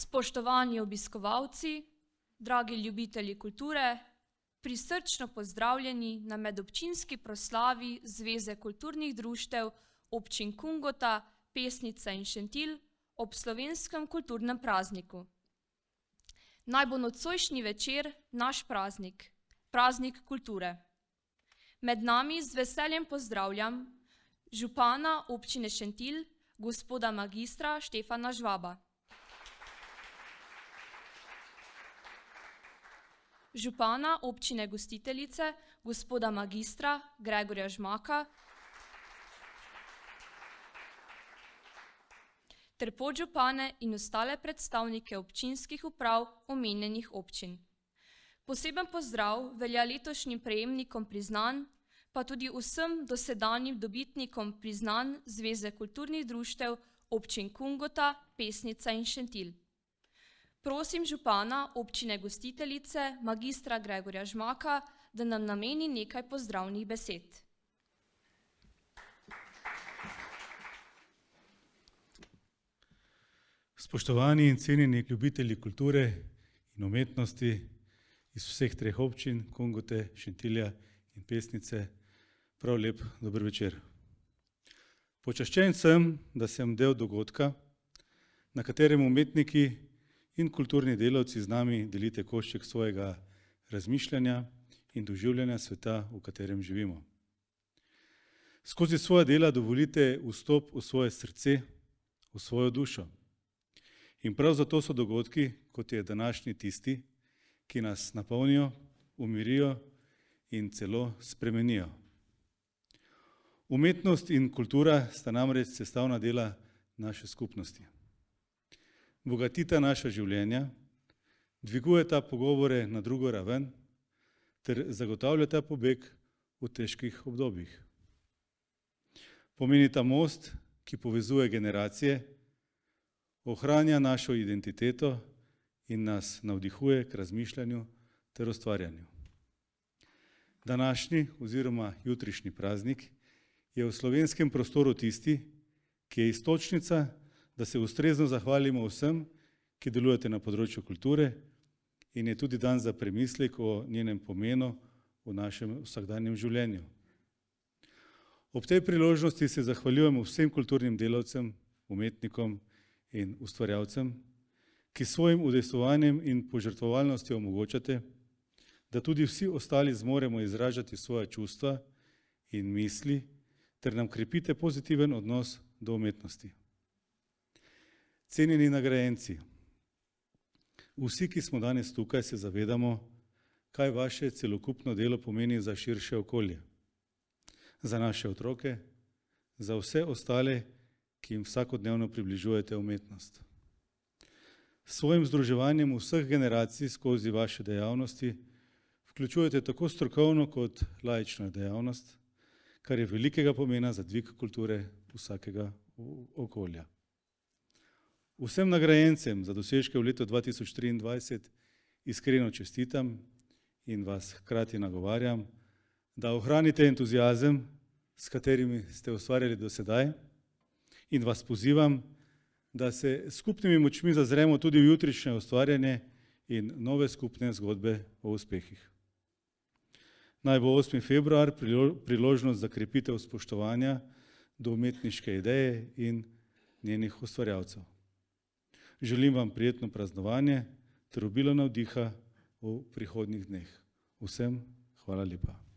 Spoštovani obiskovalci, dragi ljubitelji kulture, prisrčno pozdravljeni na medobčinski proslavi Zveze kulturnih društev občin Kungota, Pesnica in Šentilj ob slovenskem kulturnem prazniku. Naj bo nocojšnji večer naš praznik, praznik kulture. Med nami z veseljem pozdravljam župana občine Šentilj, gospoda magistra Štefana Žvaba. Župana občine gostiteljice, gospoda magistra Gregorja Žmaka, ter podžupane in ostale predstavnike občinskih uprav omenjenih občin. Poseben pozdrav velja letošnjim prejemnikom priznanj, pa tudi vsem dosedanjim dobitnikom priznanj Zveze kulturnih društev občin Kungota, Pesnica in Šentilj. Prosim župana občine gostiteljice, magistra Gregorja Žmaka, da nam nameni nekaj pozdravnih besed. Spoštovani in cenjeni ljubitelji kulture in umetnosti iz vseh treh občin, Kungote, Šentilja in Pesnice, prav lep dober večer. Počaščen sem, da sem del dogodka, na katerem umetniki in kulturni delavci z nami delite košček svojega razmišljanja in doživljanja sveta, v katerem živimo. Skozi svoja dela dovolite vstop v svoje srce, v svojo dušo. In prav zato so dogodki, kot je današnji tisti, ki nas napolnijo, umirijo in celo spremenijo. Umetnost in kultura sta namreč sestavna dela naše skupnosti. Bogatita naša življenja, dvigujeta pogovore na drugo raven ter zagotavljata pobeg v težkih obdobjih. Pomenita most, ki povezuje generacije, ohranja našo identiteto in nas navdihuje k razmišljanju ter ustvarjanju. Današnji oziroma jutrišnji praznik je v slovenskem prostoru tisti, ki je iztočnica, da se ustrezno zahvalimo vsem, ki delujete na področju kulture, in je tudi dan za premislek o njenem pomenu v našem vsakdanjem življenju. Ob tej priložnosti se zahvaljujemo vsem kulturnim delavcem, umetnikom in ustvarjalcem, ki svojim udejstvovanjem in požrtvovalnostjo omogočate, da tudi vsi ostali zmoremo izražati svoja čustva in misli ter nam krepite pozitiven odnos do umetnosti. Cenjeni nagrajenci, vsi, ki smo danes tukaj, se zavedamo, kaj vaše celokupno delo pomeni za širše okolje, za naše otroke, za vse ostale, ki jim vsakodnevno približujete umetnost. S svojim združevanjem vseh generacij skozi vaše dejavnosti vključujete tako strokovno kot laično dejavnost, kar je velikega pomena za dvig kulture vsakega okolja. Vsem nagrajencem za dosežke v letu 2023 iskreno čestitam in vas hkrati nagovarjam, da ohranite entuziazem, s katerimi ste ustvarjali do sedaj, in vas pozivam, da se skupnimi močmi zazremo tudi v jutrišnje ustvarjanje in nove skupne zgodbe o uspehih. Naj bo 8. februar priložnost za krepitev spoštovanja do umetniške ideje in njenih ustvarjalcev. Želim vam prijetno praznovanje ter obilo navdiha v prihodnjih dneh. Vsem hvala lepa.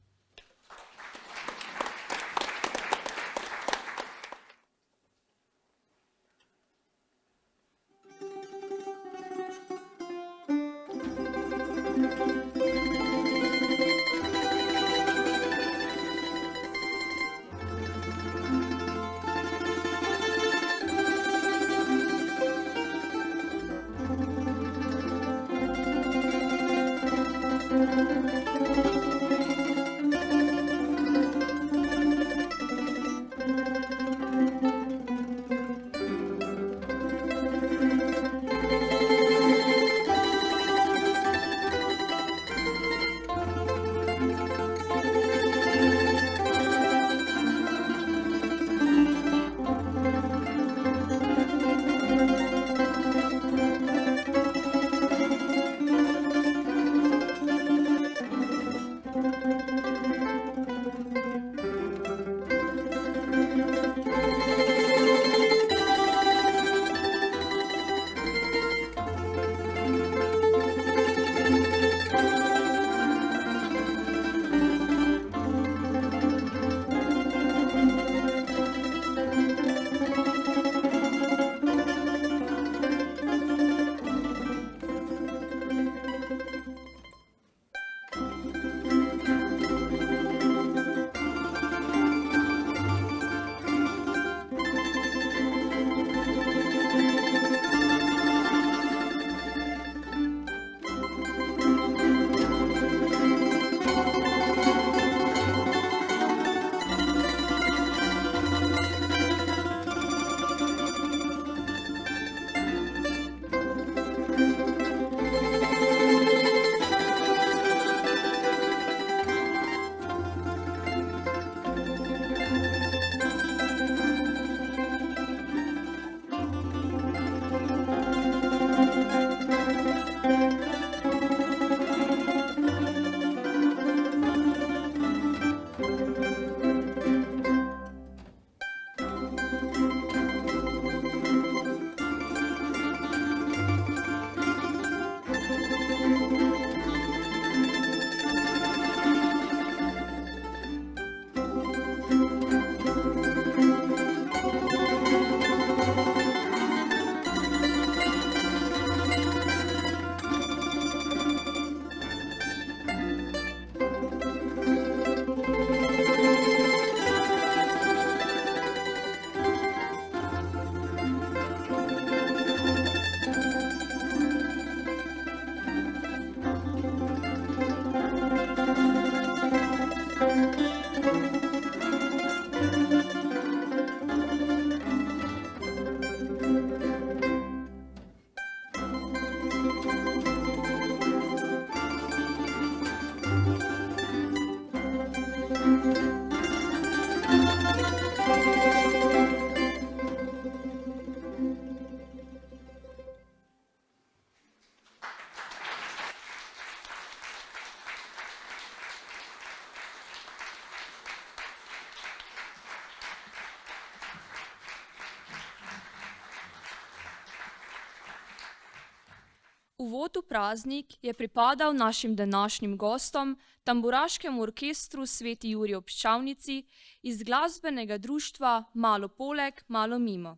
Uvod v praznik je pripadal našim današnjim gostom, tamburaškemu orkestru Sveti Jurij ob Ščavnici iz glasbenega društva Malo poleg, malo mimo.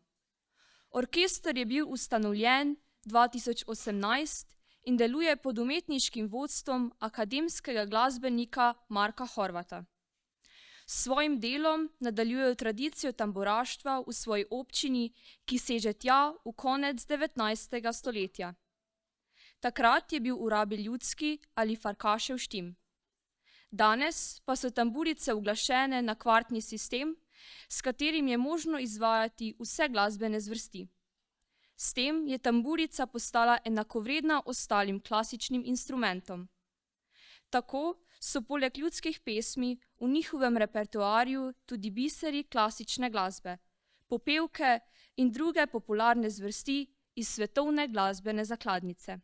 Orkester je bil ustanovljen 2018 in deluje pod umetniškim vodstvom akademskega glasbenika Marka Horvata. S svojim delom nadaljujejo tradicijo tamburaštva v svoji občini, ki seže tja v konec 19. stoletja. Takrat je bil v rabi ljudski ali farkašev štim. Danes pa so tamburice uglašene na kvartni sistem, s katerim je možno izvajati vse glasbene zvrsti. S tem je tamburica postala enakovredna ostalim klasičnim instrumentom. Tako so poleg ljudskih pesmi v njihovem repertoarju tudi biseri klasične glasbe, popevke in druge popularne zvrsti iz svetovne glasbene zakladnice.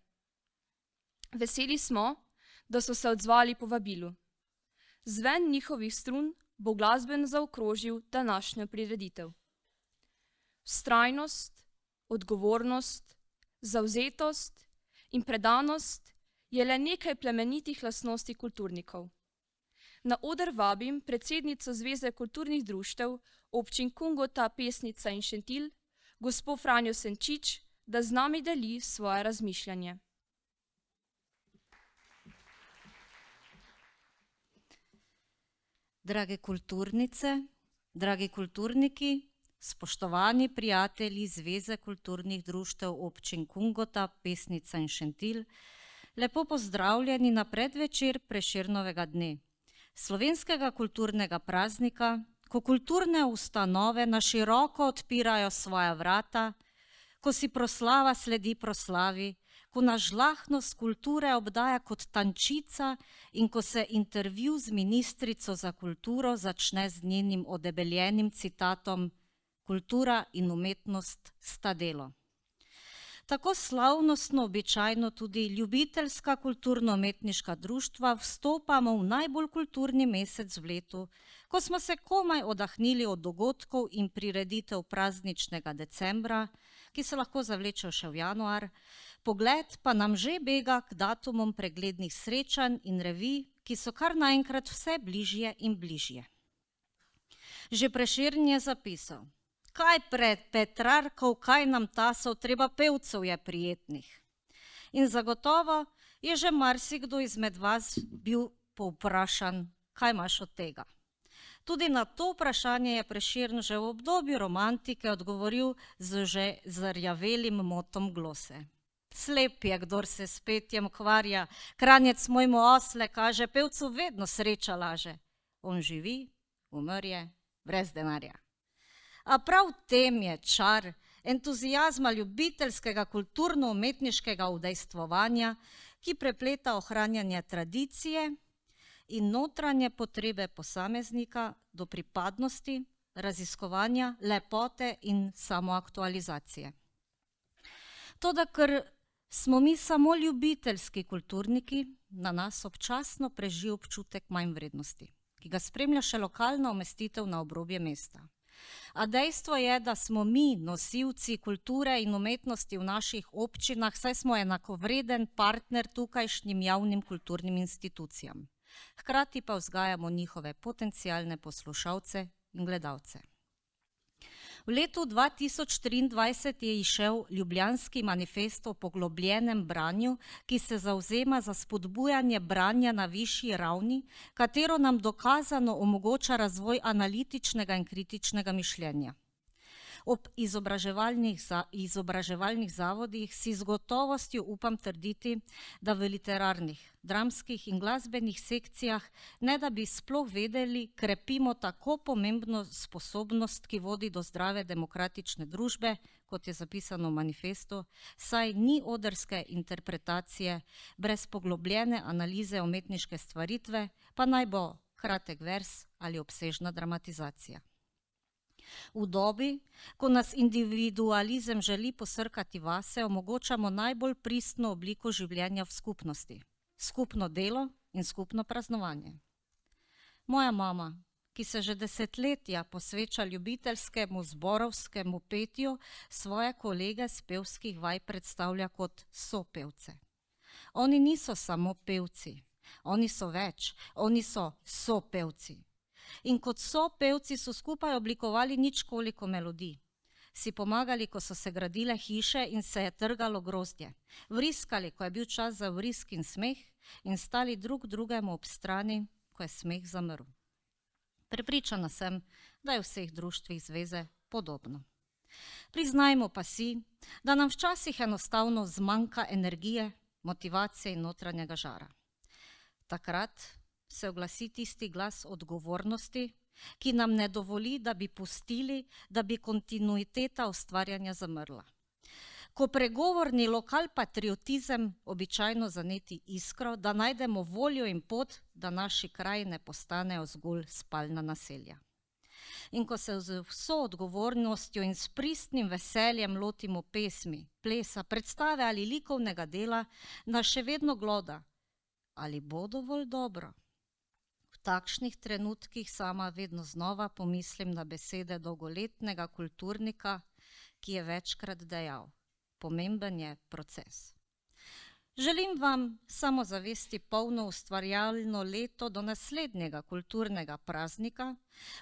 Veseli smo, da so se odzvali povabilu. Zven njihovih strun bo glasbeno zaokrožil današnjo prireditev. Vztrajnost, odgovornost, zavzetost in predanost je le nekaj plemenitih lastnosti kulturnikov. Na oder vabim predsednico Zveze kulturnih društev občin Kungota, Pesnica in Šentilj, gospo Franjo Senčič, da z nami deli svoje razmišljanje. Drage kulturnice, dragi kulturniki, spoštovani prijatelji Zveze kulturnih društev občin Kungota, Pesnica in Šentilj, lepo pozdravljeni na predvečer Prešernovega dne, slovenskega kulturnega praznika, ko kulturne ustanove na široko odpirajo svoja vrata, ko si proslava sledi proslavi, ko nas žlahtnost kulture obdaja kot tančica in ko se intervju z ministrico za kulturo začne z njenim odebeljenim citatom "Kultura in umetnost sta delo". Tako slavnostno običajno tudi ljubiteljska kulturno-umetniška društva vstopamo v najbolj kulturni mesec v letu, ko smo se komaj odahnili od dogodkov in prireditev prazničnega decembra, ki se lahko zavlečejo še v januar, pogled pa nam že bega k datumom preglednih srečanj in revij, ki so kar naenkrat vse bližje in bližje. Že Prešern je zapisal: "Kaj pred Petrarkov, kaj nam tasov, treba pevcev je prijetnih." In zagotovo je že marsikdo izmed vas bil povprašan, kaj imaš od tega. Tudi na to vprašanje je Prešern že v obdobju romantike odgovoril z že zarjavelim motom glose: "Slep je, kdor se s petjem ukvarja, Kranjec mojmu osle kaže, pevcu vedno sreča laže. On živi, umrje, brez denarja." A prav v tem je čar entuziazma ljubiteljskega kulturno-umetniškega udejstvovanja, ki prepleta ohranjanje tradicije in notranje potrebe posameznika do pripadnosti, raziskovanja, lepote in samoaktualizacije. Toda ker smo mi samo ljubiteljski kulturniki, na nas občasno preži občutek manjvrednosti, ki ga spremlja še lokalna umestitev na obrobje mesta. A dejstvo je, da smo mi nosilci kulture in umetnosti v naših občinah, saj smo enakovreden partner tukajšnjim javnim kulturnim institucijam. Hkrati pa vzgajamo njihove potencialne poslušalce in gledalce. V letu 2023 je izšel Ljubljanski manifest o poglobljenem branju, ki se zavzema za spodbujanje branja na višji ravni, katero nam dokazano omogoča razvoj analitičnega in kritičnega mišljenja. Ob izobraževalnih zavodih si z gotovostjo upam trditi, da v literarnih, dramskih in glasbenih sekcijah, ne da bi sploh vedeli, krepimo tako pomembno sposobnost, ki vodi do zdrave demokratične družbe, kot je zapisano v manifestu, saj ni odrske interpretacije brez poglobljene analize umetniške stvaritve, pa naj bo kratek vers ali obsežna dramatizacija. V dobi, ko nas individualizem želi posrkati vase, omogočamo najbolj pristno obliko življenja v skupnosti, skupno delo in skupno praznovanje. Moja mama, ki se že desetletja posveča ljubiteljskemu zborovskemu petju, svoje kolege s pevskih vaj predstavlja kot sopevce, Oni niso samo pevci, oni so več, oni so sopevci. In kot sopevci so skupaj oblikovali ničkoliko melodij. Si pomagali, ko so se gradile hiše in se je trgalo grozdje. Vriskali, ko je bil čas za vrisk in smeh, in stali drug drugemu ob strani, ko je smeh zamrl. Prepričana sem, da je v vseh društvih zveze podobno. Priznajmo pa si, da nam včasih enostavno zmanjka energije, motivacije in notranjega žara. Takrat se oglasi tisti glas odgovornosti, ki nam ne dovoli, da bi pustili, da bi kontinuiteta ustvarjanja zamrla. Ko pregovorni lokalpatriotizem običajno zaneti iskro, da najdemo voljo in pot, da naši kraji ne postanejo zgolj spalna naselja. In ko se z vso odgovornostjo in s pristnim veseljem lotimo pesmi, plesa, predstave ali likovnega dela, nas še vedno gloda, ali bo dovolj dobro. V takšnih trenutkih sama vedno znova pomislim na besede dolgoletnega kulturnika, ki je večkrat dejal: pomemben je proces. Želim vam samozavesti polno ustvarjalno leto do naslednjega kulturnega praznika,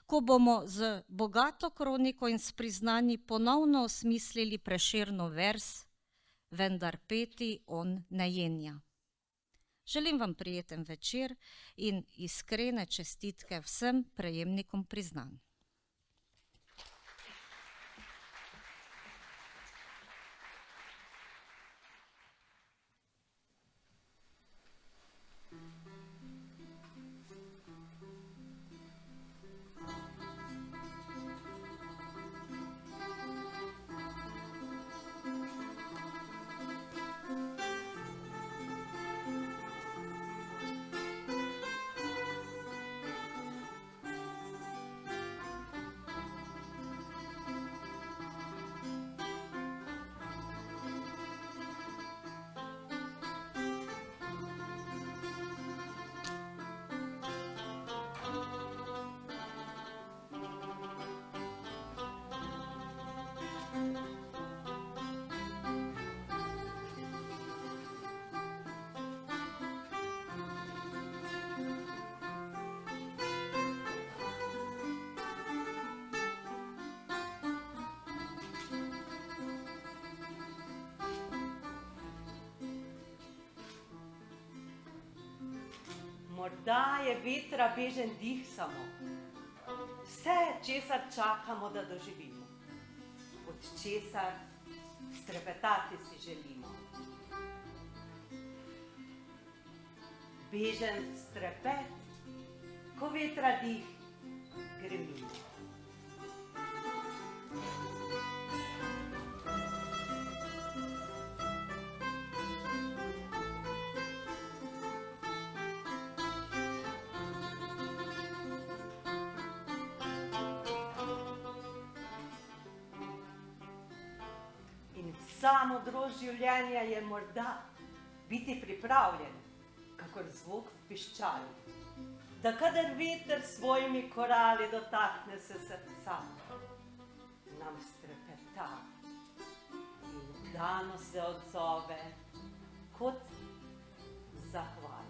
ko bomo z bogato kroniko in s priznanji ponovno osmislili Prešernov vers, vendar peti on ne jenja. Želim vam prijeten večer in iskrene čestitke vsem prejemnikom priznanj. Morda je vetra bežen dih samo, vse, česar čakamo, da doživimo, od česar strepetati si želimo. Bežen strepet, ko vetra dih gremimo. Samo modrost življenja je morda biti pripravljen, kakor zvok v piščali, da kadar veter s svojimi korali dotakne se srca, nam strepeta in dano se odzove kot zahvali.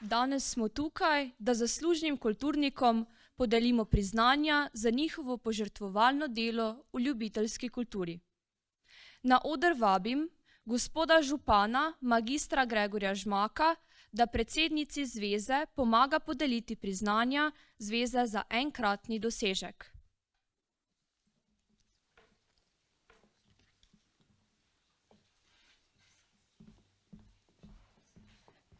Danes smo tukaj, da zaslužnim kulturnikom podelimo priznanja za njihovo požrtvovalno delo v ljubiteljski kulturi. Na oder vabim gospoda župana, magistra Gregorja Žmaka, da predsednici zveze pomaga podeliti priznanja zveze za enkratni dosežek.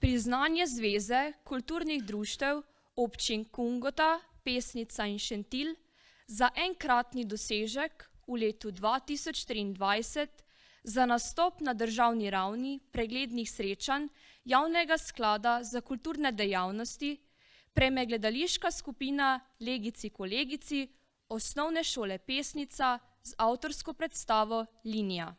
Priznanje Zveze kulturnih društev občin Kungota, Pesnica in Šentilj za enkratni dosežek v letu 2023 za nastop na državni ravni preglednih srečanj Javnega sklada za kulturne dejavnosti prejme gledališka skupina Legici kolegici Osnovne šole Pesnica z avtorsko predstavo Linija.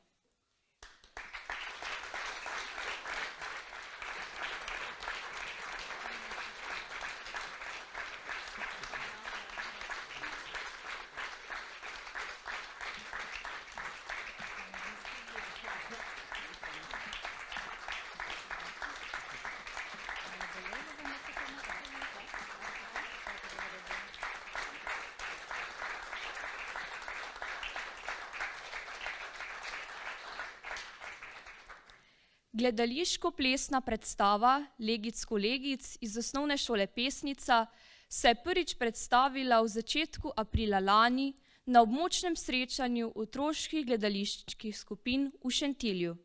Gledališko-plesna predstava Legic Kolegic iz Osnovne šole Pesnica se je prvič predstavila v začetku aprila lani na območnem srečanju otroških gledaliških skupin v Šentilju.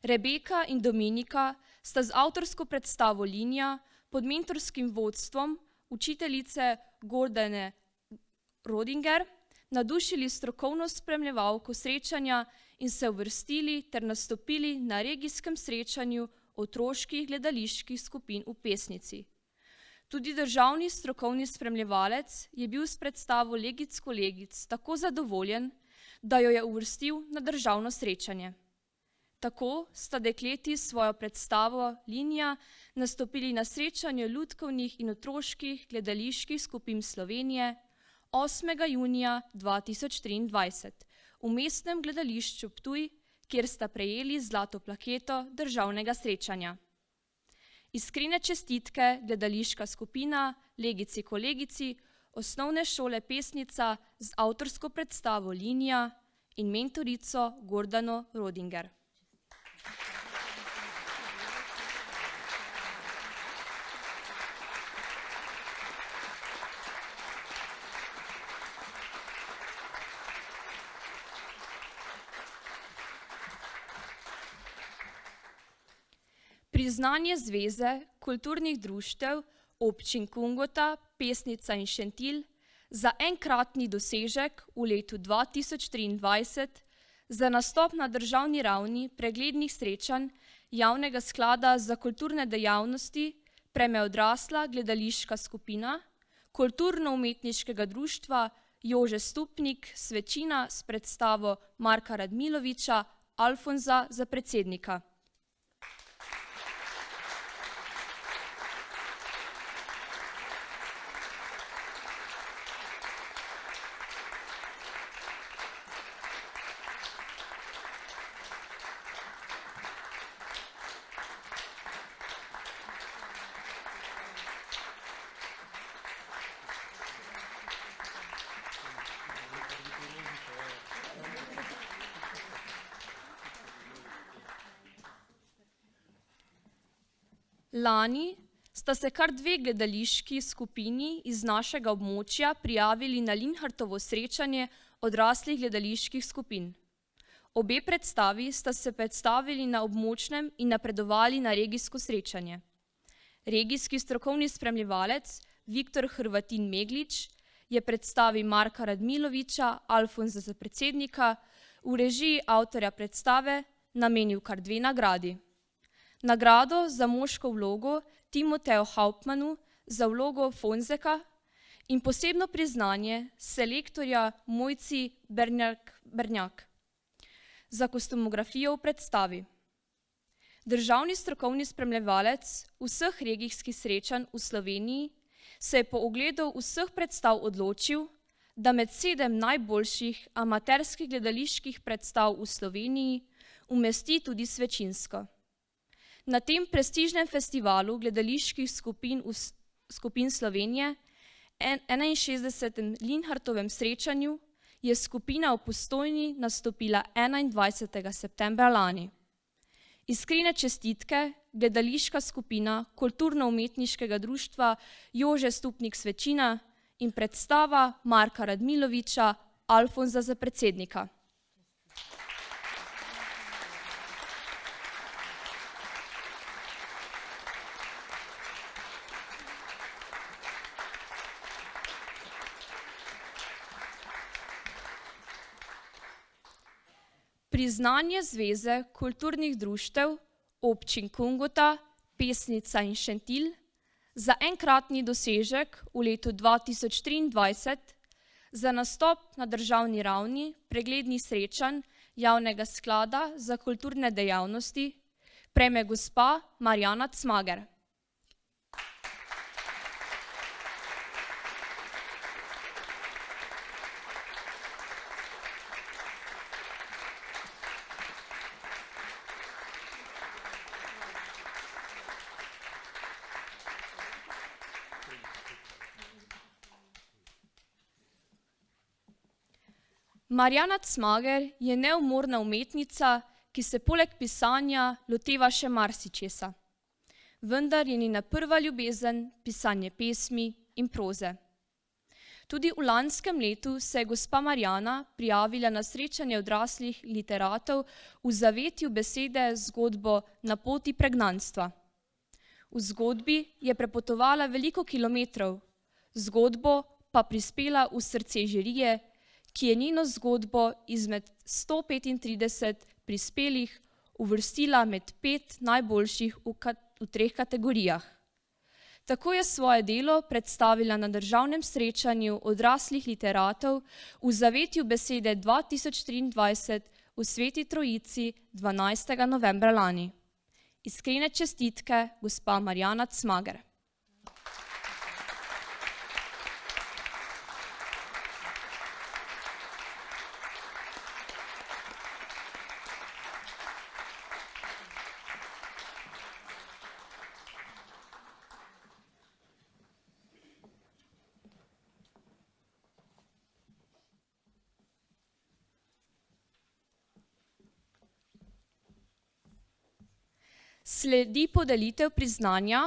Rebeka in Dominika sta z avtorsko predstavo Linija pod mentorskim vodstvom učiteljice Gordane Rodinger navdušili strokovno spremljevalko srečanja in se uvrstili ter nastopili na regijskem srečanju otroških gledaliških skupin v Pesnici. Tudi državni strokovni spremljevalec je bil s predstavo Legic Kolegic tako zadovoljen, da jo je uvrstil na državno srečanje. Tako sta dekleti s svojo predstavo Linija nastopili na srečanju lutkovnih in otroških gledaliških skupin Slovenije 8. junija 2023 v mestnem gledališču Ptuj, kjer sta prejeli zlato plaketo državnega srečanja. Iskrene čestitke gledališka skupina Legici Kolegici Osnovne šole Pesnica z avtorsko predstavo Linija in mentorico Gordano Rodinger. Priznanje Zveze kulturnih društev občin Kungota, Pesnica in Šentilj za enkratni dosežek v letu 2023 za nastop na državni ravni preglednih srečanj Javnega sklada za kulturne dejavnosti prejme odrasla gledališka skupina Kulturno-umetniškega društva Jože Stupnik Svečina s predstavo Marka Radmiloviča Alfonza za predsednika. Lani sta se kar dve gledališki skupini iz našega območja prijavili na Linhartovo srečanje odraslih gledaliških skupin. Obe predstavi sta se predstavili na območnem in napredovali na regijsko srečanje. Regijski strokovni spremljevalec Viktor Hrvatin Meglič je predstavi Marka Radmiloviča Alfonza za predsednika v režiji avtorja predstave namenil kar 2 nagradi. Nagrado za moško vlogo Timoteju Hauptmanu za vlogo Fonzeka in posebno priznanje selektorja Mojci Bernjak za kostumografijo v predstavi. Državni strokovni spremljevalec vseh regijskih srečanj v Sloveniji se je po ogledu vseh predstav odločil, da med 7 najboljših amaterskih gledaliških predstav v Sloveniji umesti tudi Svečinsko. Na tem prestižnem festivalu gledaliških skupin Slovenije, 61. Linhartovem srečanju, je skupina v Postojni nastopila 21. septembra lani. Iskrene čestitke gledališka skupina Kulturno-umetniškega društva Jože Stupnik Svečina in predstava Marka Radmiloviča Alfonza za predsednika. Priznanje Zveze kulturnih društev občin Kungota, Pesnica in Šentilj za enkratni dosežek v letu 2023 za nastop na državni ravni preglednih srečanj Javnega sklada za kulturne dejavnosti prejme gospa Marjana Cmager. Marjana Cmager je neumorna umetnica, ki se poleg pisanja loteva še marsičesa. Vendar je njena prva ljubezen pisanje pesmi in proze. Tudi v lanskem letu se je gospa Marjana prijavila na srečanje odraslih literatov v zavetju besede zgodbo Na poti pregnanstva. V zgodbi je prepotovala veliko kilometrov, zgodbo pa prispela v srce žirije, ki je njeno zgodbo izmed 135 prispelih uvrstila med 5 najboljših v 3 kategorijah. Tako je svoje delo predstavila na državnem srečanju odraslih literatov v zavetju besede 2023 v Sveti Trojici 12. novembra lani. Iskrene čestitke, gospa Marjana Cmager. Sledi podelitev priznanja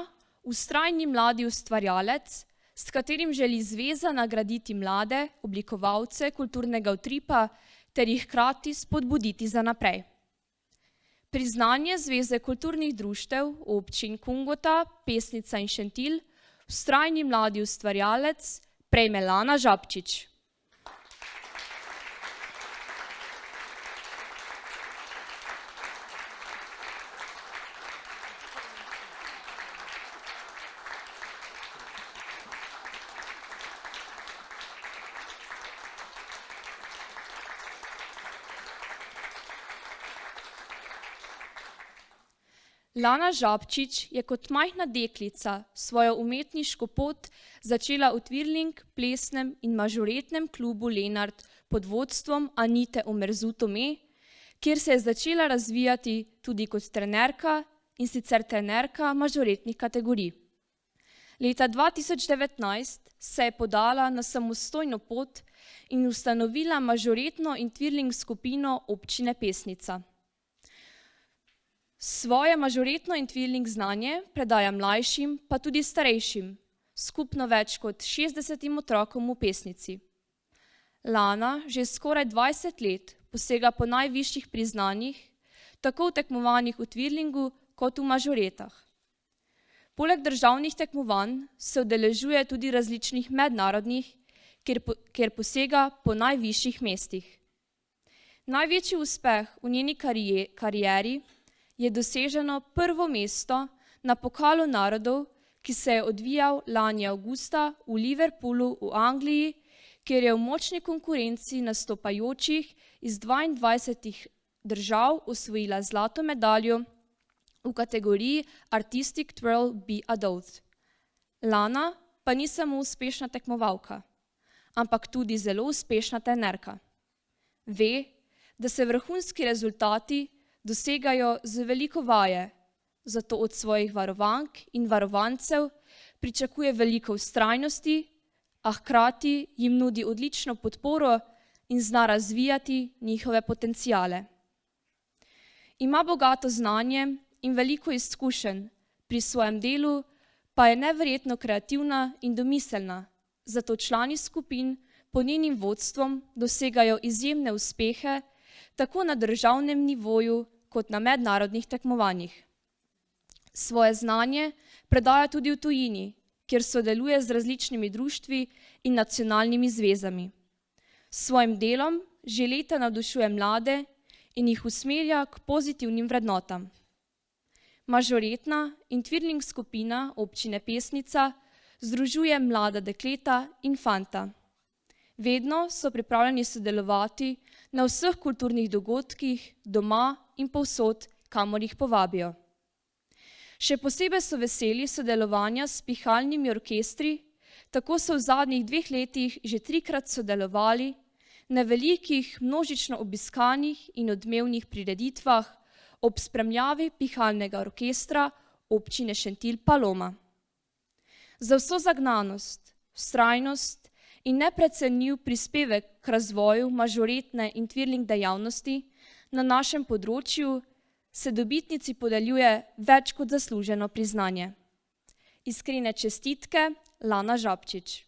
Vztrajni mladi ustvarjalec, s katerim želi zveza nagraditi mlade oblikovalce kulturnega utripa ter jih hkrati spodbuditi za naprej. Priznanje Zveze kulturnih društev občin Kungota, Pesnica in Šentilj, Vztrajni mladi ustvarjalec prejme Lana Žabčič. Lana Žabčič je kot majhna deklica svojo umetniško pot začela v Twirling, plesnem in mažoretnem klubu Lenart pod vodstvom Anite Omerzu-Tome, kjer se je začela razvijati tudi kot trenerka, in sicer trenerka mažoretnih kategorij. Leta 2019 se je podala na samostojno pot in ustanovila mažoretno in Twirling skupino občine Pesnica. Svoje mažoretno in Twirling znanje predaja mlajšim, pa tudi starejšim, skupno več kot 60 otrokom v Pesnici. Lana že skoraj 20 let posega po najvišjih priznanjih, tako v tekmovanjih v Twirlingu kot v mažoretah. Poleg državnih tekmovanj se udeležuje tudi različnih mednarodnih, kjer posega po najvišjih mestih. Največji uspeh v njeni karieri je doseženo prvo mesto na Pokalu narodov, ki se je odvijal lani avgusta v Liverpoolu v Angliji, kjer je v močni konkurenci nastopajočih iz 22 držav osvojila zlato medaljo v kategoriji Artistic Twirl Be Adult. Lana pa ni samo uspešna tekmovalka, ampak tudi zelo uspešna trenerka. Ve, da se vrhunski rezultati dosegajo z veliko vaje, zato od svojih varovank in varovancev pričakuje veliko vztrajnosti, a hkrati jim nudi odlično podporo in zna razvijati njihove potenciale. Ima bogato znanje in veliko izkušenj, pri svojem delu pa je neverjetno kreativna in domiselna, zato člani skupin pod njenim vodstvom dosegajo izjemne uspehe tako na državnem nivoju kot na mednarodnih tekmovanjih. Svoje znanje predaja tudi v tujini, kjer sodeluje z različnimi društvi in nacionalnimi zvezami. S svojim delom že leta navdušuje mlade in jih usmerja k pozitivnim vrednotam. Mažoretna in Twirling skupina občine Pesnica združuje mlada dekleta in fanta. Vedno so pripravljeni sodelovati na vseh kulturnih dogodkih, doma in povsod, kamor jih povabijo. Še posebej so veseli sodelovanja s pihalnimi orkestri, tako so v zadnjih 2 letih že 3-krat sodelovali na velikih, množično obiskanih in odmevnih prireditvah ob spremljavi pihalnega orkestra občine Šentilj Paloma. Za vso zagnanost, vztrajnost in neprecenljiv prispevek k razvoju mažoretne in twirling dejavnosti na našem področju se dobitnici podeljuje več kot zasluženo priznanje. Iskrene čestitke, Lana Žabčič.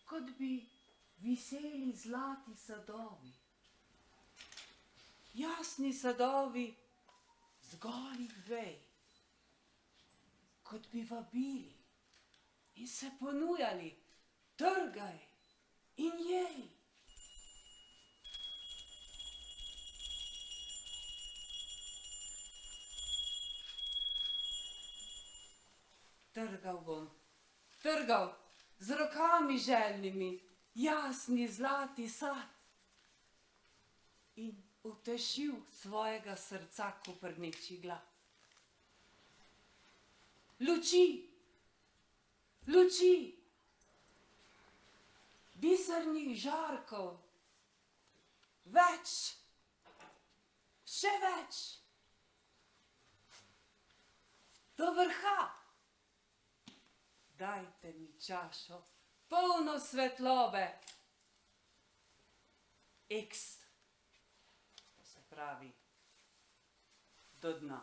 Kot bi viseli zlati sadovi, jasni sadovi z golih vej, kot bi vabili in se ponujali, trgaj in jej. Trgal bom, trgal, z rokami željnimi, jasni zlati sad in utešil svojega srca koprneči glad. Luči, luči, bisernih žarkov, več, še več, do vrha. Dajte mi čašo, polno svetlobe. X, to se pravi, do dna.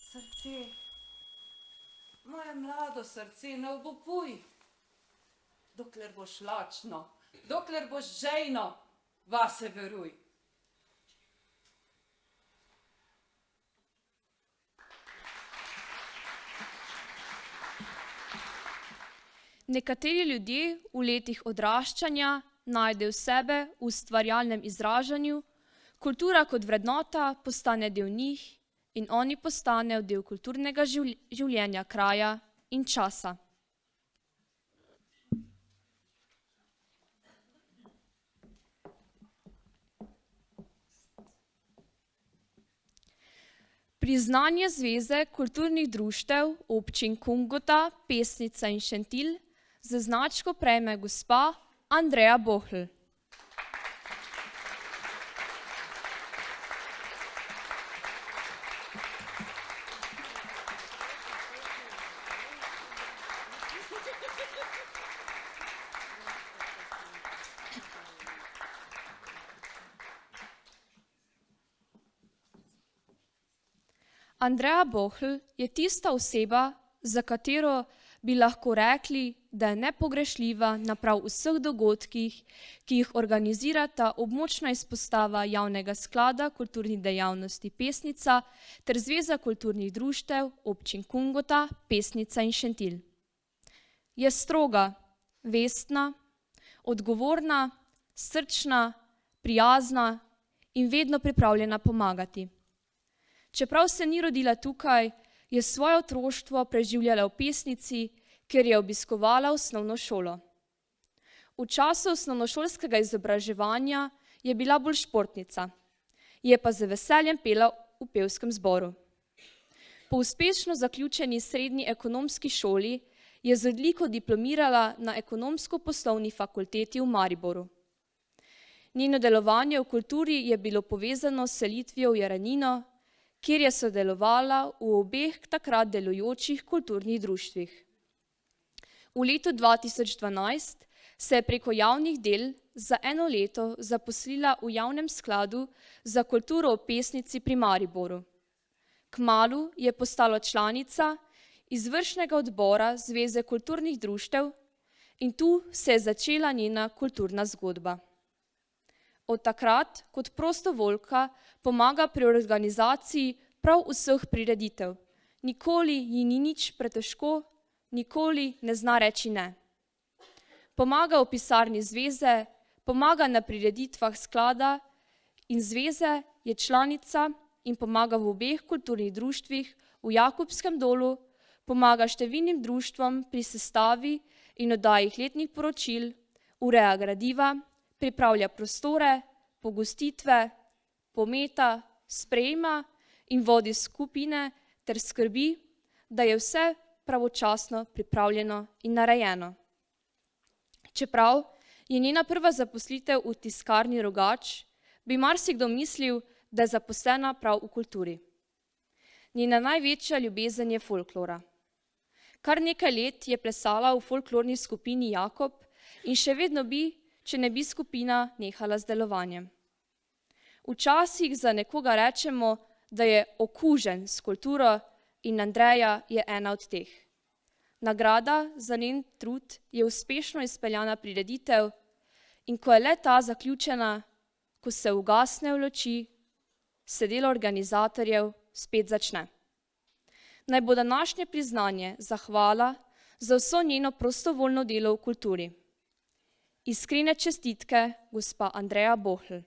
Srce, moje mlado srce, ne obupuj, dokler boš lačno, dokler boš žejno, vase veruj. Nekateri ljudje v letih odraščanja najdejo sebe v ustvarjalnem izražanju, kultura kot vrednota postane del njih in oni postanejo del kulturnega življenja kraja in časa. Priznanje Zveze kulturnih društev občin Kungota, Pesnica in Šentilj z značko prejme gospa Andreja Bohl. Andreja Bohl je tista oseba, za katero bi lahko rekli, da je nepogrešljiva na prav vseh dogodkih, ki jih organizirata območna izpostava Javnega sklada kulturnih dejavnosti Pesnica ter Zveza kulturnih društev občin Kungota, Pesnica in Šentilj. Je stroga, vestna, odgovorna, srčna, prijazna in vedno pripravljena pomagati. Čeprav se ni rodila tukaj, je svoje otroštvo preživljala v Pesnici, kjer je obiskovala osnovno šolo. V času osnovnošolskega izobraževanja je bila bolj športnica, je pa z veseljem pela v pevskem zboru. Po uspešno zaključeni srednji ekonomski šoli je z odliko diplomirala na Ekonomsko-poslovni fakulteti v Mariboru. Njeno delovanje v kulturi je bilo povezano s selitvijo v Jarenino, kjer je sodelovala v obeh takrat delujočih kulturnih društvih. V letu 2012 se je preko javnih del za 1 leto zaposlila v javnem skladu za kulturo v Pesnici pri Mariboru. Kmalu je postala članica izvršnega odbora Zveze kulturnih društev in tu se je začela njena kulturna zgodba. Od takrat kot prostovoljka pomaga pri organizaciji prav vseh prireditev. Nikoli ji ni nič pretežko, nikoli ne zna reči ne. Pomaga v pisarni zveze, pomaga na prireditvah sklada in zveze, je članica in pomaga v obeh kulturnih društvih v Jakobskem dolu, pomaga številnim društvom pri sestavi in oddaji letnih poročil, ureja gradiva, pripravlja prostore, pogostitve, pometa, sprejema in vodi skupine ter skrbi, da je vse pravočasno pripravljeno in narejeno. Čeprav je njena prva zaposlitev v tiskarni Rogač, bi marsikdo mislil, da je zaposlena prav v kulturi. Njena največja ljubezen je folklora. Kar nekaj let je plesala v folklorni skupini Jakob in še vedno bi, če ne bi skupina nehala z delovanjem. Včasih za nekoga rečemo, da je okužen s kulturo in Andreja je ena od teh. Nagrada za njen trud je uspešno izpeljana prireditev in ko je le ta zaključena, ko se ugasnejo luči, se delo organizatorjev spet začne. Naj bo današnje priznanje zahvala za vso njeno prostovoljno delo v kulturi. Iskrene čestitke, gospa Andreja Bohl.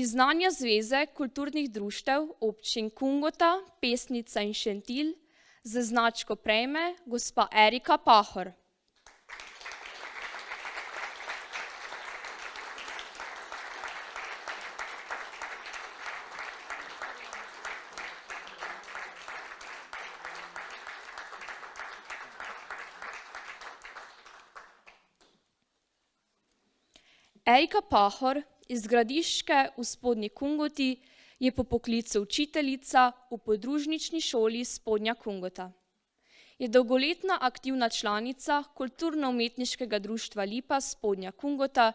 Priznanja Zveze kulturnih društev občin Kungota, Pesnica in Šentilj z značko prejme gospa Erika Pahor. Erika Pahor iz Gradiške v Spodnji Kungoti je po poklicu učiteljica v podružnični šoli Spodnja Kungota. Je dolgoletna aktivna članica Kulturno-umetniškega društva Lipa Spodnja Kungota,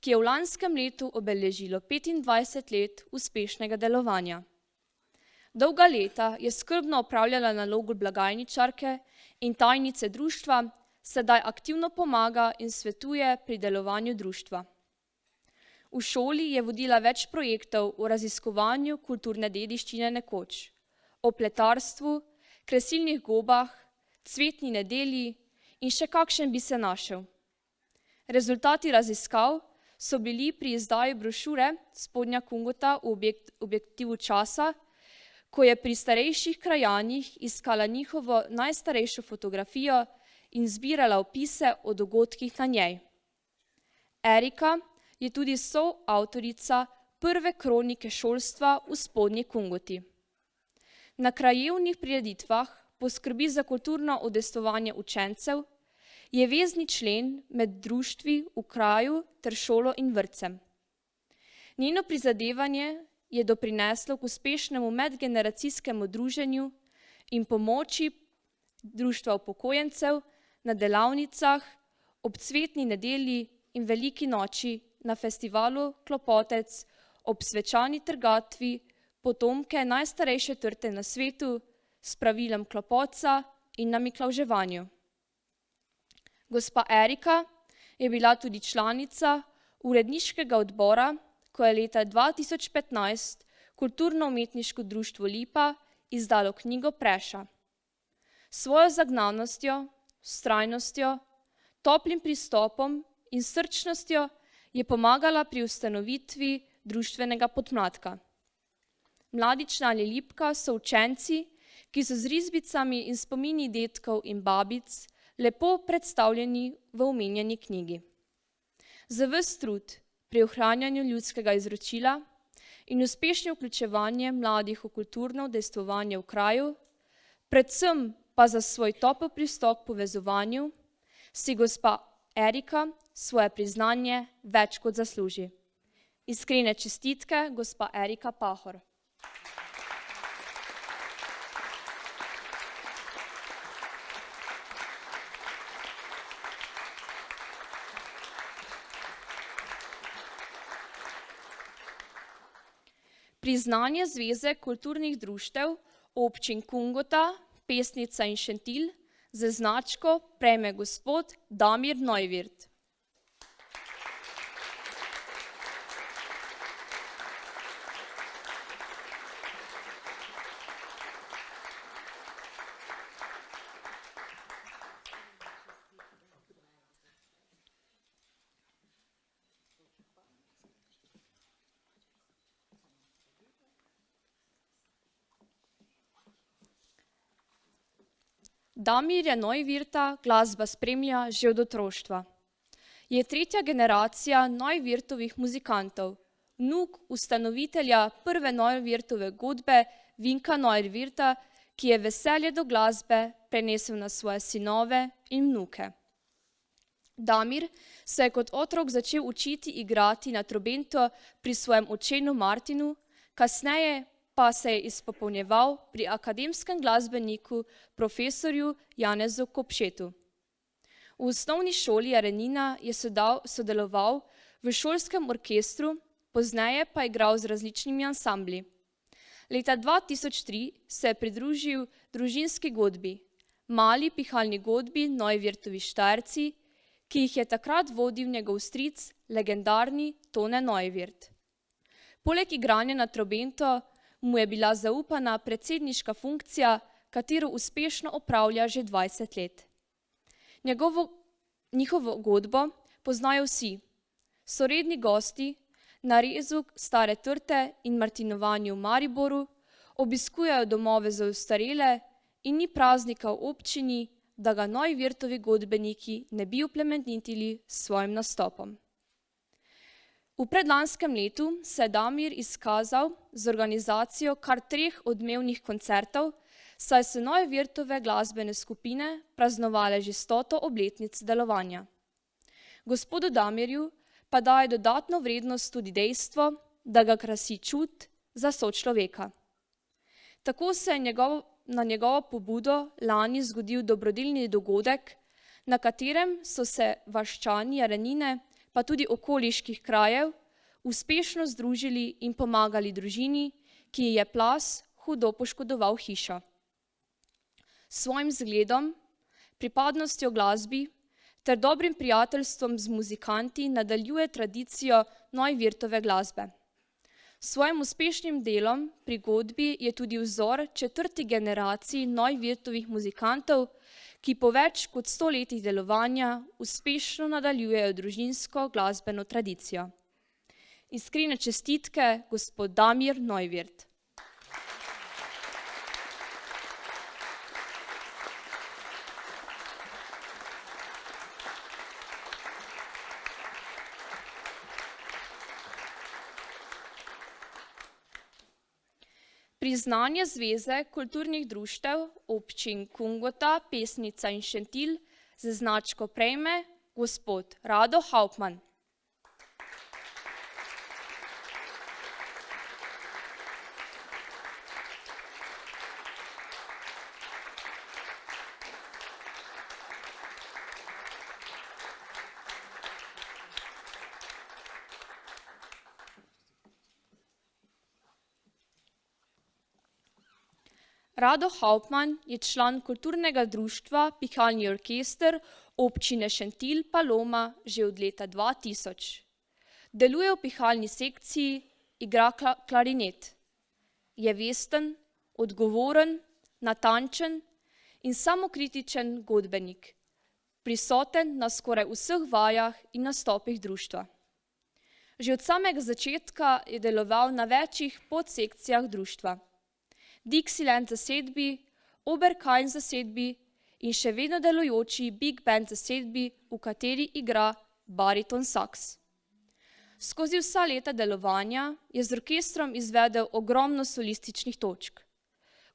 ki je v lanskem letu obeležilo 25 let uspešnega delovanja. Dolga leta je skrbno opravljala nalogo blagajničarke in tajnice društva, sedaj aktivno pomaga in svetuje pri delovanju društva. V šoli je vodila več projektov o raziskovanju kulturne dediščine nekoč, o pletarstvu, kresilnih gobah, cvetni nedelji in še kakšen bi se našel. Rezultati raziskav so bili pri izdaji brošure Spodnja Kungota v objektivu časa, ko je pri starejših krajanih iskala njihovo najstarejšo fotografijo in zbirala opise o dogodkih na njej. Erika je tudi soavtorica prve kronike šolstva v Spodnji Kungoti. Na krajevnih prireditvah poskrbi za kulturno udejstvovanje učencev, je vezni člen med društvi v kraju ter šolo in vrtcem. Njeno prizadevanje je doprineslo k uspešnemu medgeneracijskemu druženju in pomoči društva upokojencev na delavnicah, ob cvetni nedelji in veliki noči na festivalu Klopotec, ob svečani trgatvi potomke najstarejše trte na svetu s pravilom klopotca in na miklavževanju. Gospa Erika je bila tudi članica uredniškega odbora, ko je leta 2015 Kulturno-umetniško društvo Lipa izdalo knjigo Preša. Svojo zagnanostjo, vztrajnostjo, toplim pristopom in srčnostjo je pomagala pri ustanovitvi društvenega podmladka. Mladi člani Lipka so učenci, ki so z risbicami in spomini dedkov in babic lepo predstavljeni v omenjeni knjigi. Za ves trud pri ohranjanju ljudskega izročila in uspešno vključevanje mladih v kulturno udejstvovanje v kraju, predvsem pa za svoj topel pristop k povezovanju, si gospa Erika svoje priznanje več kot zasluži. Iskrene čestitke, gospa Erika Pahor. Priznanje Zveze kulturnih društev občin Kungota, Pesnica in Šentilj z značko prejme gospod Damir Neuwirth. Damirja Neuwirtha glasba spremlja že od otroštva. Je tretja generacija Neuwirthovih muzikantov, vnuk ustanovitelja prve Neuwirthove godbe Vinka Neuwirtha, ki je veselje do glasbe prenesel na svoje sinove in vnuke. Damir se je kot otrok začel učiti igrati na trobento pri svojem očenu Martinu, kasneje pa se je izpopolnjeval pri akademskem glasbeniku profesorju Janezu Kopšetu. V osnovni šoli Jarenina je sodeloval v šolskem orkestru, pozneje pa igral z različnimi ansambli. Leta 2003 se je pridružil družinski godbi, mali pihalni godbi Neuwirthovi Štajerci, ki jih je takrat vodil njegov stric, legendarni Tone Neuwirth. Poleg igranja na trobento mu je bila zaupana predsedniška funkcija, katero uspešno opravlja že 20 let. Njihovo godbo poznajo vsi, so redni gosti na rezu Stare Trte in martinovanju v Mariboru, obiskujejo domove za ostarele in ni praznika v občini, da ga Neuwirthovi godbeniki ne bi oplemenitili s svojim nastopom. V predlanskem letu se je Damir izkazal z organizacijo kar 3 odmevnih koncertov, saj so Neuwirthove glasbene skupine praznovale že 100. obletnico delovanja. Gospodu Damirju pa daje dodatno vrednost tudi dejstvo, da ga krasi čut za sočloveka. Tako se je na njegovo pobudo lani zgodil dobrodelni dogodek, na katerem so se vaščani Jarenine pa tudi okoliških krajev uspešno združili in pomagali družini, ki ji je plaz hudo poškodoval hišo. S svojim zgledom, pripadnostjo glasbi ter dobrim prijateljstvom z muzikanti nadaljuje tradicijo Neuwirthove glasbe. S svojim uspešnim delom pri godbi je tudi vzor 4. generaciji Neuwirthovih muzikantov, ki po več kot 100 letih delovanja uspešno nadaljujejo družinsko glasbeno tradicijo. Iskrene čestitke, gospod Damir Neuwirth. Priznanje Zveze kulturnih društev občin Kungota, Pesnica in Šentilj z značko prejme gospod Rado Hauptmann. Rado Hauptmann je član kulturnega društva Pihalni orkester občine Šentilj Paloma že od leta 2000. Deluje v pihalni sekciji, igra klarinet. Je vesten, odgovoren, natančen in samokritičen godbenik, prisoten na skoraj vseh vajah in nastopih društva. Že od samega začetka je deloval na večjih podsekcijah društva. Dixieland zasedbi, Oberkain zasedbi in še vedno delujoči Big Band zasedbi, v kateri igra bariton saks. Skozi vsa leta delovanja je z orkestrom izvedel ogromno solističnih točk.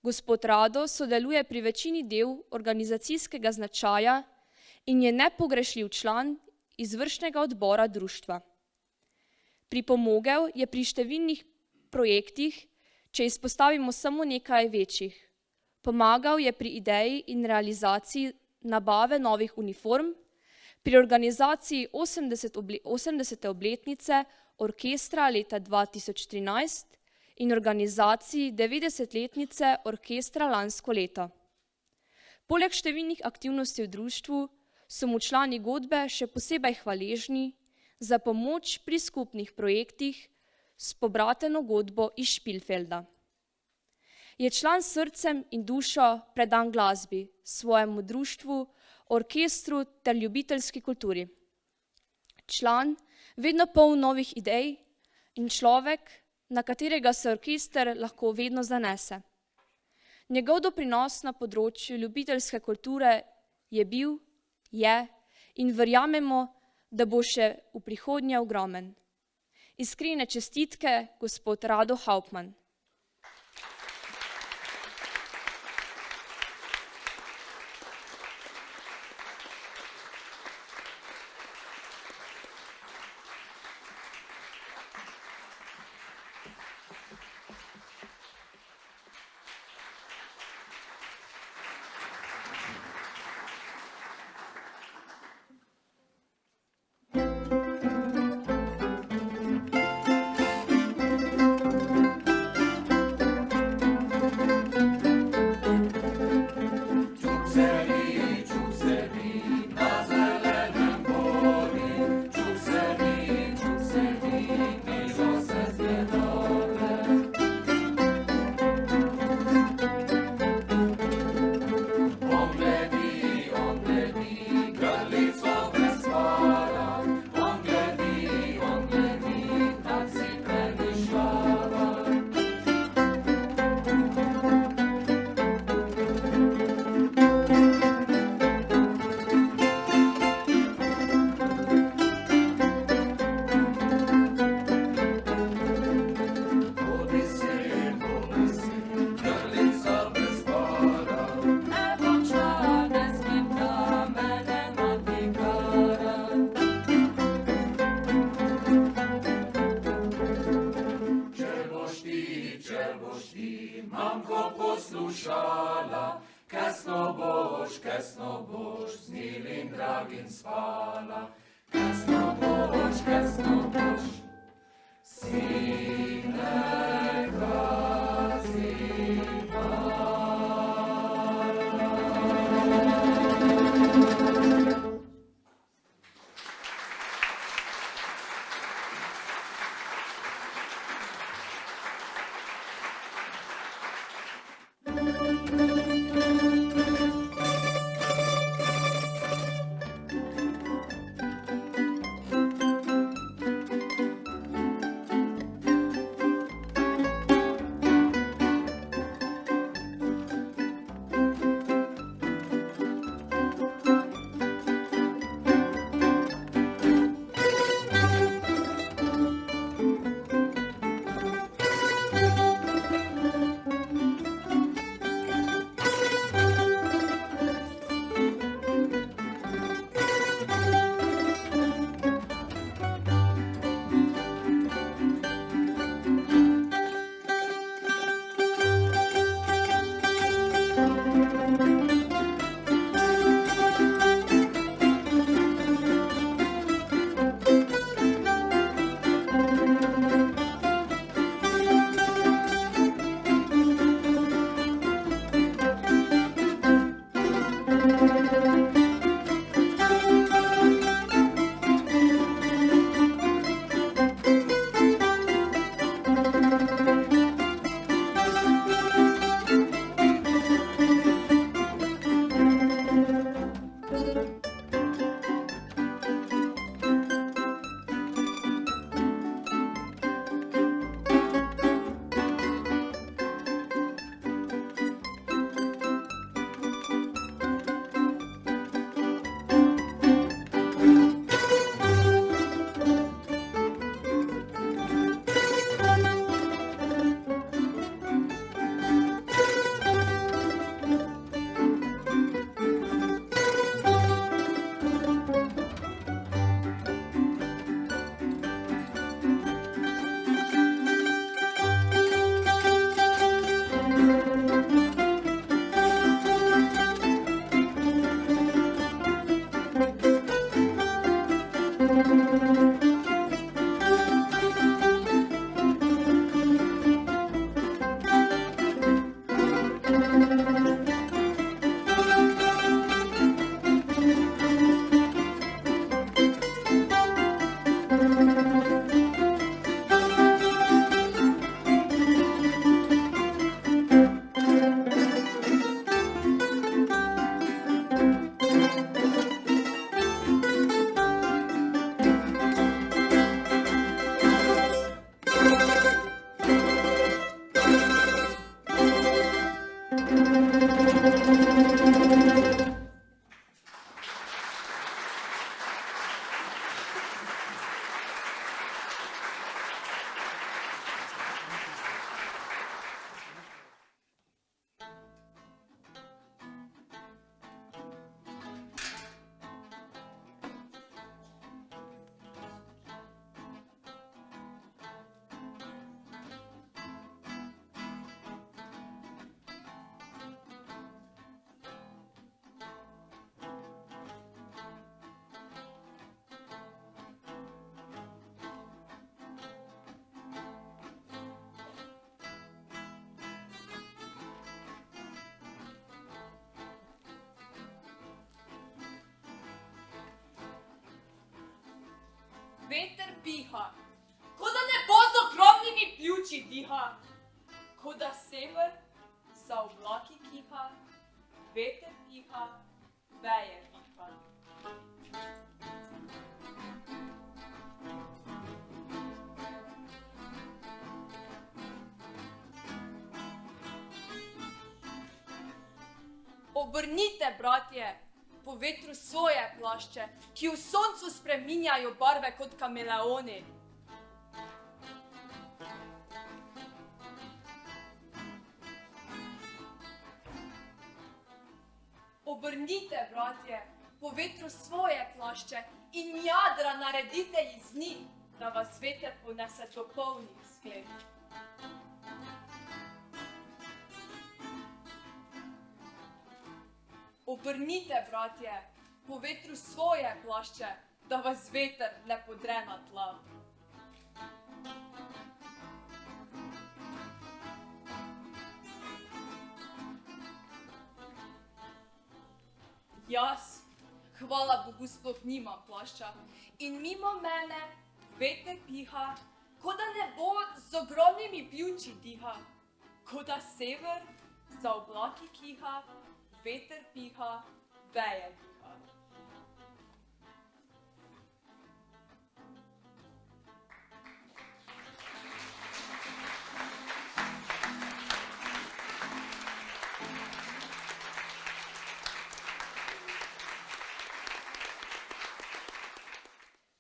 Gospod Rado sodeluje pri večini del organizacijskega značaja in je nepogrešljiv član izvršnega odbora društva. Pripomogel je pri številnih projektih, če izpostavimo samo nekaj večjih. Pomagal je pri ideji in realizaciji nabave novih uniform, pri organizaciji 80. obletnice orkestra leta 2013 in organizaciji 90-letnice orkestra lansko leto. Poleg številnih aktivnosti v društvu so mu člani godbe še posebej hvaležni za pomoč pri skupnih projektih s pobrateno godbo iz Špilfelda. Je član s srcem in dušo predan glasbi, svojemu društvu, orkestru ter ljubiteljski kulturi. Član, vedno poln novih idej in človek, na katerega se orkester lahko vedno zanese. Njegov doprinos na področju ljubiteljske kulture je bil, je in verjamemo, da bo še v prihodnje ogromen. Iskrene čestitke, gospod Rado Hauptmann. Veter piha, ko da nebo z ogromnimi pljuči diha, ko da sever za oblaki kiha, veter piha, veje piha. Obrnite, bratje, po vetru svoje plašče, ki v soncu spreminjajo barve kot kameleoni. Obrnite, bratje, po vetru svoje plašče in jadra naredite iz njih, da vas veter ponese do polnih sklep. Obrnite, bratje, po vetru svoje plašče, da vas veter ne podre na tla. Jaz, hvala Bogu, sploh nimam plašča in mimo mene veter piha, ko da nebo z ogromnimi pljuči diha, ko da sever za oblaki kiha, veter piha, veje piha.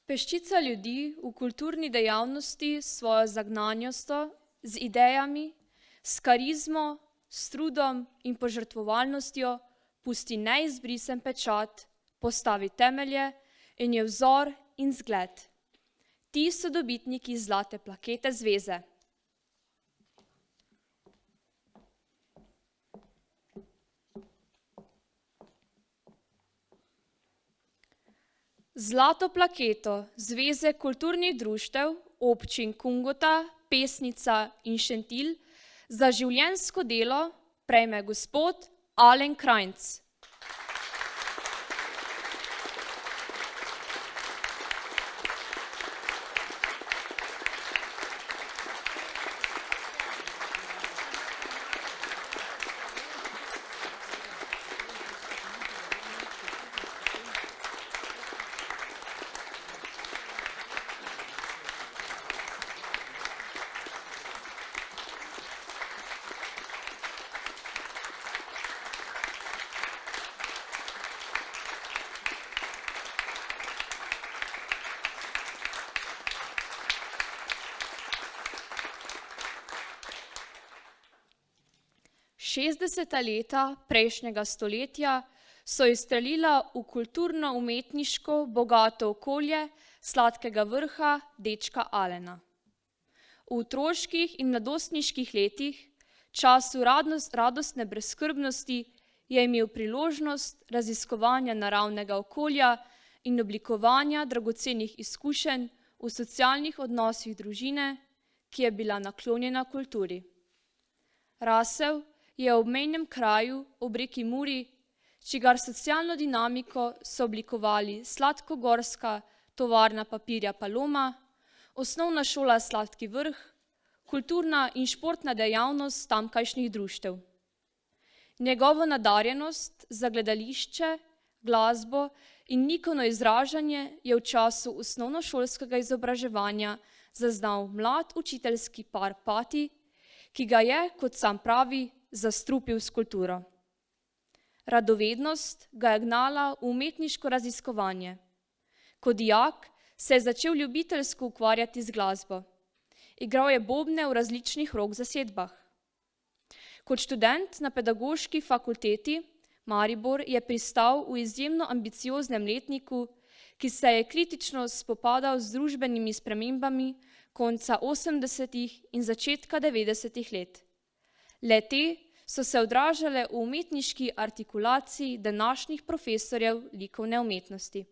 Peščica ljudi v kulturni dejavnosti s svojo zagnanjostjo, z idejami, s karizmo, s trudom in požrtvovalnostjo pusti neizbrisen pečat, postavi temelje in je vzor in zgled. Ti so dobitniki zlate plakete zveze. Zlato plaketo Zveze kulturnih društev občin Kungota, Pesnica in Šentilj za življenjsko delo prejme gospod Alen Krajnc. Šestdeseta leta prejšnjega stoletja so izstrelila v kulturno-umetniško bogato okolje Sladkega Vrha dečka Alena. V otroških in mladostniških letih, času radostne brezskrbnosti, je imel priložnost raziskovanja naravnega okolja in oblikovanja dragocenih izkušenj v socialnih odnosih družine, ki je bila naklonjena kulturi. Rasel je v obmejnem kraju ob reki Muri, čigar socialno dinamiko so oblikovali Sladkogorska tovarna papirja Paloma, osnovna šola Sladki Vrh, kulturna in športna dejavnost tamkajšnjih društev. Njegovo nadarjenost za gledališče, glasbo in likovno izražanje je v času osnovnošolskega izobraževanja zaznal mlad učiteljski par Pati, ki ga je, kot sam pravi, zastrupil s kulturo. Radovednost ga je gnala v umetniško raziskovanje. Kot dijak se je začel ljubiteljsko ukvarjati z glasbo. Igral je bobne v različnih rock zasedbah. Kot študent na pedagoški fakulteti Maribor je pristal v izjemno ambicioznem letniku, ki se je kritično spopadal z družbenimi spremembami konca 80. in začetka 90. let. Le-te so se odražale v umetniški artikulaciji današnjih profesorjev likovne umetnosti.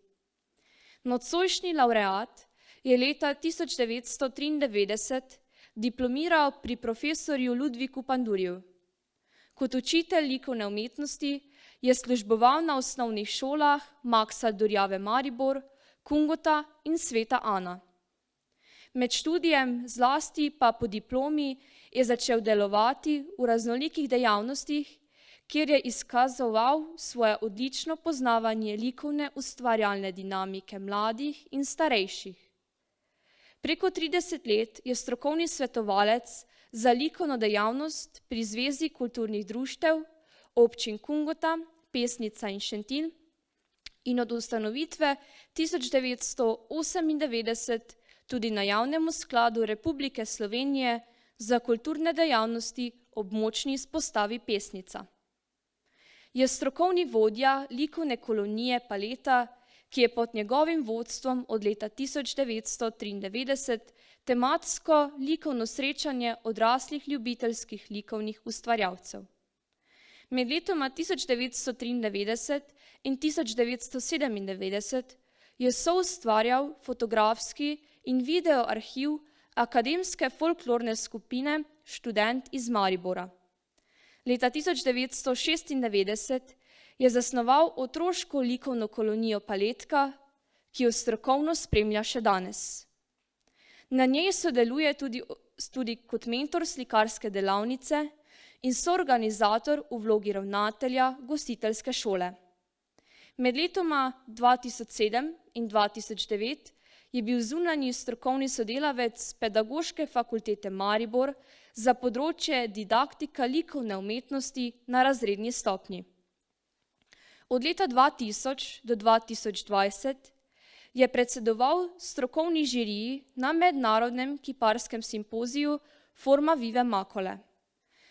Nocojšnji laureat je leta 1993 diplomiral pri profesorju Ludviku Pandurju. Kot učitelj likovne umetnosti je služboval na osnovnih šolah Maksa Durjave Maribor, Kungota in Sveta Ana. Med študijem, zlasti pa po diplomi, je začel delovati v raznolikih dejavnostih, kjer je izkazoval svoje odlično poznavanje likovne ustvarjalne dinamike mladih in starejših. Preko 30 let je strokovni svetovalec za likovno dejavnost pri Zvezi kulturnih društev občin Kungota, Pesnica in Šentilj in od ustanovitve 1998 tudi na Javnem skladu Republike Slovenije za kulturne dejavnosti območni izpostavi Pesnica. Je strokovni vodja likovne kolonije Paleta, ki je pod njegovim vodstvom od leta 1993 tematsko likovno srečanje odraslih ljubiteljskih likovnih ustvarjalcev. Med letoma 1993 in 1997 je soustvarjal fotografski in video arhiv akademske folklorne skupine Študent iz Maribora. Leta 1996 je zasnoval otroško likovno kolonijo Paletka, ki jo strokovno spremlja še danes. Na njej sodeluje tudi kot mentor slikarske delavnice in soorganizator v vlogi ravnatelja gostiteljske šole. Med letoma 2007 in 2009 je bil zunanji strokovni sodelavec Pedagoške fakultete Maribor za področje didaktika likovne umetnosti na razredni stopnji. Od leta 2000 do 2020 je predsedoval strokovni žiriji na mednarodnem kiparskem simpoziju Forma Vive Macole.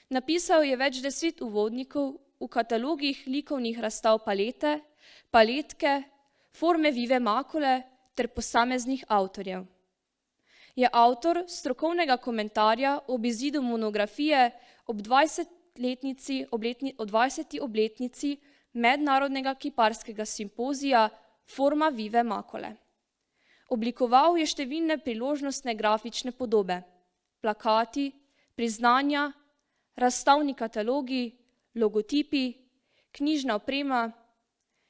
Napisal je več 10 uvodnikov v katalogih likovnih razstav Palete, Paletke, Forme Vive Macole ter posameznih avtorjev. Je avtor strokovnega komentarja ob izidu monografije ob 20. obletnici mednarodnega kiparskega simpozija Forma Vive Macole. Oblikoval je številne priložnostne grafične podobe, plakati, priznanja, razstavni katalogi, logotipi, knjižna oprema.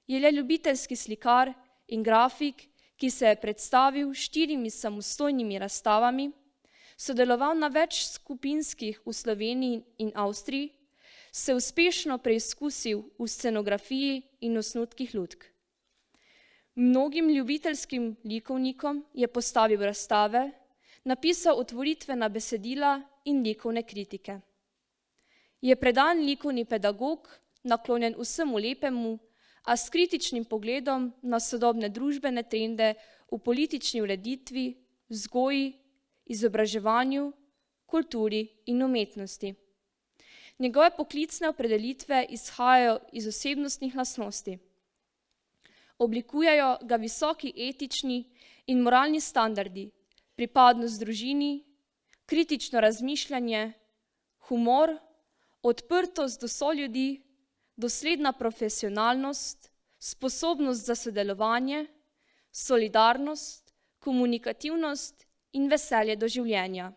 Je le ljubiteljski slikar in grafik, ki se je predstavil 4 samostojnimi razstavami, sodeloval na več skupinskih v Sloveniji in Avstriji, se uspešno preizkusil v scenografiji in osnutkih lutk. Mnogim ljubiteljskim likovnikom je postavil razstave, napisal otvoritvena besedila in likovne kritike. Je predan likovni pedagog, naklonjen vsemu lepemu, a s kritičnim pogledom na sodobne družbene trende v politični ureditvi, vzgoji, izobraževanju, kulturi in umetnosti. Njegove poklicne opredelitve izhajajo iz osebnostnih lastnosti. Oblikujejo ga visoki etični in moralni standardi, pripadnost družini, kritično razmišljanje, humor, odprtost do soljudi, dosledna profesionalnost, sposobnost za sodelovanje, solidarnost, komunikativnost in veselje do življenja.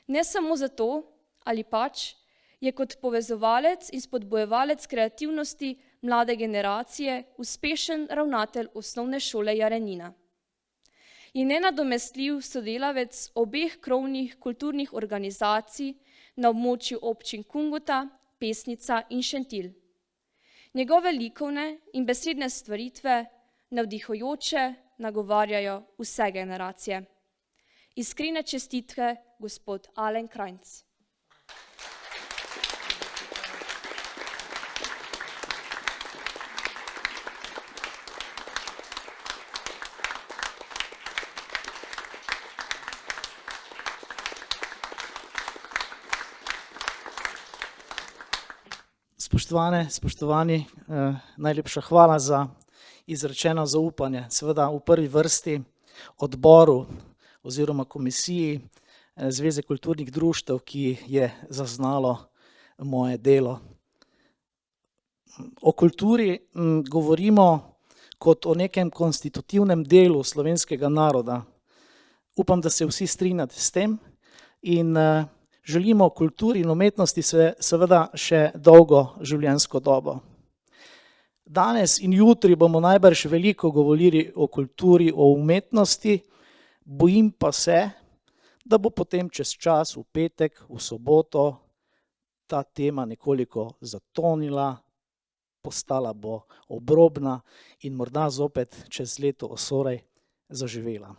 Ne samo zato, ali pač, je kot povezovalec in spodbujevalec kreativnosti mlade generacije uspešen ravnatelj osnovne šole Jarenina. Je nenadomestljiv sodelavec obeh krovnih kulturnih organizacij na območju občin Kungota, Pesnica in Šentilj. Njegove likovne in besedne stvaritve navdihujoče nagovarjajo vse generacije. Iskrene čestitke, gospod Alen Krajnc. Spoštovani, najlepša hvala za izrečeno zaupanje. Seveda v prvi vrsti odboru oziroma komisiji Zveze kulturnih društev, ki je zaznalo moje delo. O kulturi govorimo kot o nekem konstitutivnem delu slovenskega naroda. Upam, da se vsi strinjate s tem in želimo kulturi in umetnosti seveda še dolgo življenjsko dobo. Danes in jutri bomo najbrž veliko govorili o kulturi, o umetnosti, Bojim pa se, da bo potem čez čas, v petek, v soboto, ta tema nekoliko zatonila, postala bo obrobna in morda zopet čez leto osorej zaživela.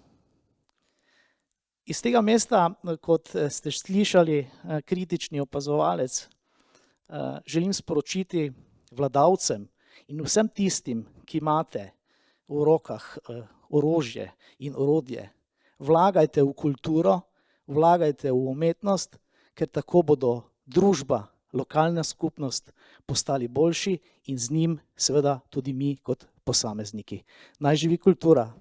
Iz tega mesta, kot ste slišali, kritični opazovalec, želim sporočiti vladavcem in vsem tistim, ki imate v rokah orožje in orodje, vlagajte v kulturo, vlagajte v umetnost, ker tako bodo družba, lokalna skupnost postali boljši in z njim seveda tudi mi kot posamezniki. Naj živi kultura!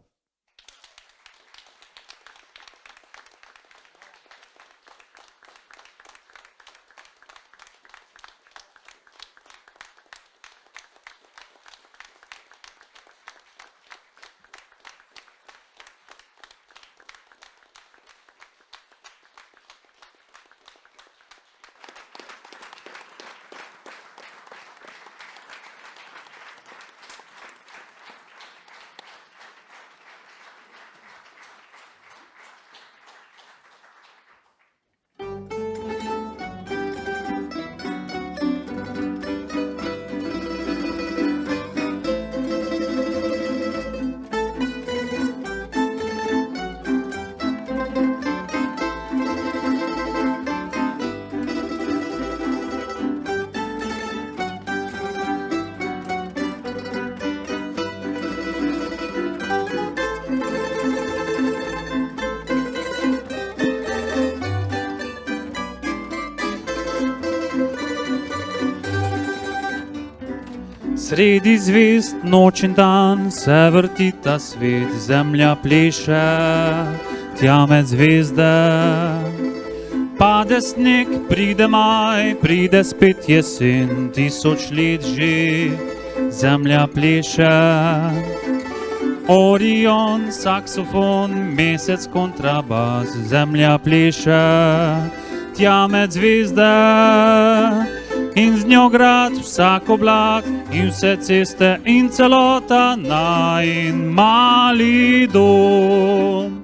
Sredi zvezd noč in dan se vrti ta svet, zemlja pleše, tja med zvezde. Pade sneg, pride maj, pride spet jesen, 1000 let že, zemlja pleše. Orion, saksofon, mesec, kontrabas, zemlja pleše, tja med zvezde. In z njo grad vsak oblak in vse ceste in celota najin mali dom.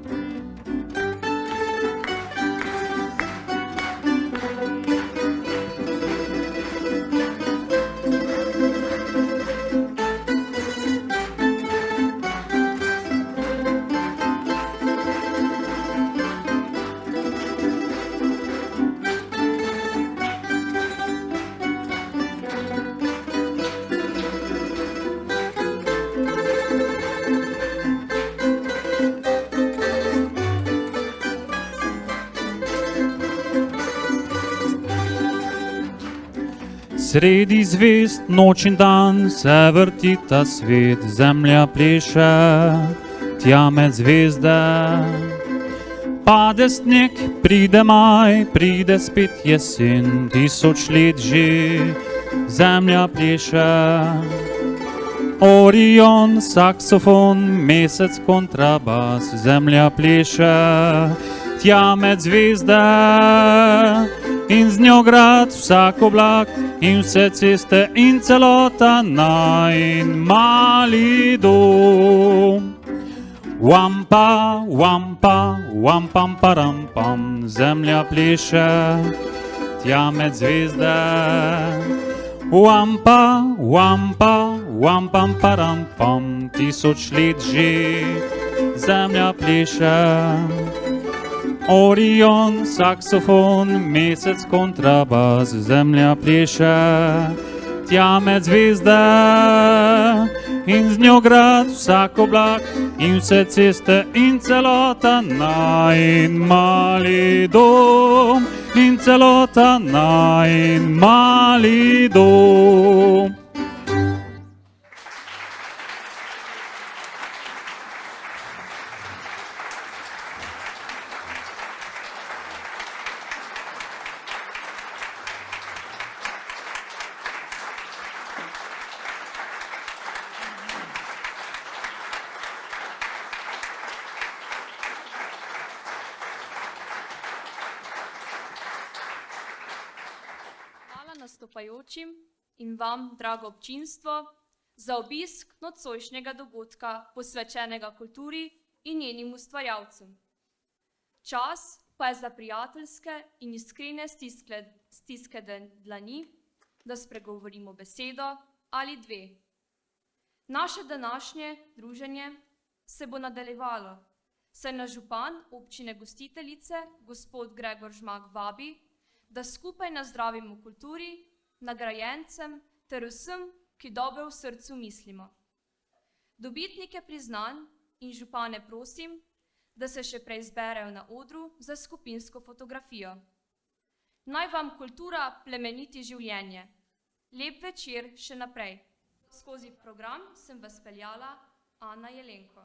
Sredi zvezd noč in dan se vrti ta svet, zemlja pleše, tja med zvezde. Pade sneg, pride maj, pride spet jesen, 1000 let že, zemlja pleše. Orion, saksofon, mesec, kontrabas, zemlja pleše, tja med zvezde. In z njo grad vsak oblak in vse ceste in celota najin mali dom. Wampa, wampa, wampam param pam, zemlja pleše, tja med zvezde. Wampa, wampa, wampam param pam, 1000 let že, zemlja pleše. Orion, saksofon, mesec, kontrabas, zemlja pleše, tja med zvezde. In z njo grad vsak oblak in vse ceste in celota najin mali dom. In celota najin mali dom. Nastopajočim in vam, drago občinstvo, za obisk nocojšnjega dogodka posvečenega kulturi in njenim ustvarjalcem. Čas pa je za prijateljske in iskrene stiske dlani, da spregovorimo besedo ali dve. Naše današnje druženje se bo nadaljevalo, saj nas župan občine gostiteljice, gospod Gregor Žmag, vabi, da skupaj nazdravimo kulturi, nagrajencem ter vsem, ki dobro v srcu mislimo. Dobitnike priznanj in župane prosim, da se še prej zberejo na odru za skupinsko fotografijo. Naj vam kultura plemeniti življenje. Lep večer še naprej. Skozi program sem vas peljala Ana Jelenko.